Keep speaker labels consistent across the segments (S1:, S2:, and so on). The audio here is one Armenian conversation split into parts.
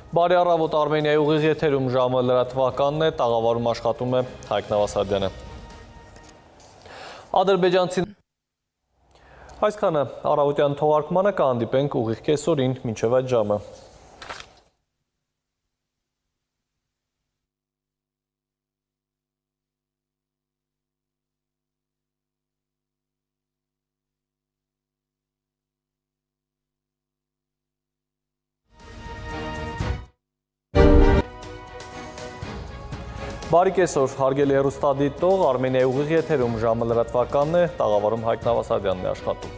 S1: Բարի առավոտ, Արմենիայի ուղիղ եթերում ժամը լրատվականն է, տաղավարում աշխատում է Հայկ Նավասարդյանը։ Ադրբեջանցին այսքանը առավոտյան թողարկմանը կհանդիպենք ուղիղ կեսօրին մինչև այդ ժամը։ Բարի կեսօր, հարգելի հեռուստադիտող, Արմենիայի ուղիղ եթերում ժամը լրատվականն է, տաղավարում Հայկ Նավասարդյանն է աշխատում։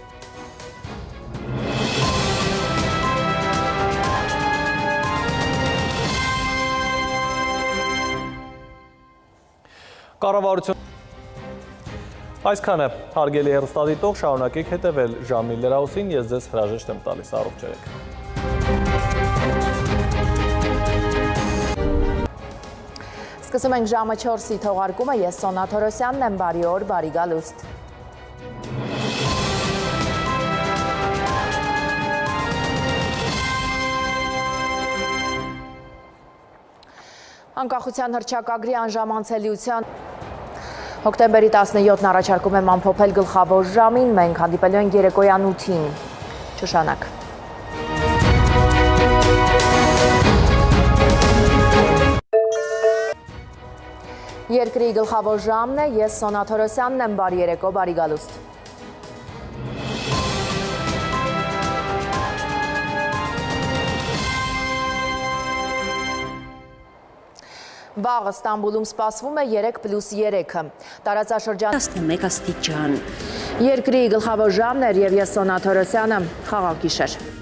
S1: Կառավարություն այսքանը, հարգելի հեռուստադիտող, շարունակեք հետևել ժամի լրահոսին, ես ձեզ հրաժեշտ եմ տալիս, առողջ եղեք։
S2: Սկսում ենք ժամը 4-ի թողարկումը, ես Սոնա Թորոսյանն եմ, բարի օր, բարի գալուստ։ Անկախության հռչակագրի անժամանցելիության հոկտեմբերի 17-ն առաջարկում եմ ամփոփել գլխավոր ժամին, մենք հանդիպելու ենք երեկոյան 8-ին, Շուշանակ։ Երկրի գլխավոր ժամն է, ես Սոնա Թորոսյանն եմ, բարի երեկո, բարի գալուստ։ Վաղը Ստամբուլում սպասվում է 3+3-ը։ Տարածաշրջան
S3: 11 աստիճան։
S2: Երկրի գլխավոր ժամն էր եւ ես Սոնա Թորոսյանը, խաղաղ գիշեր։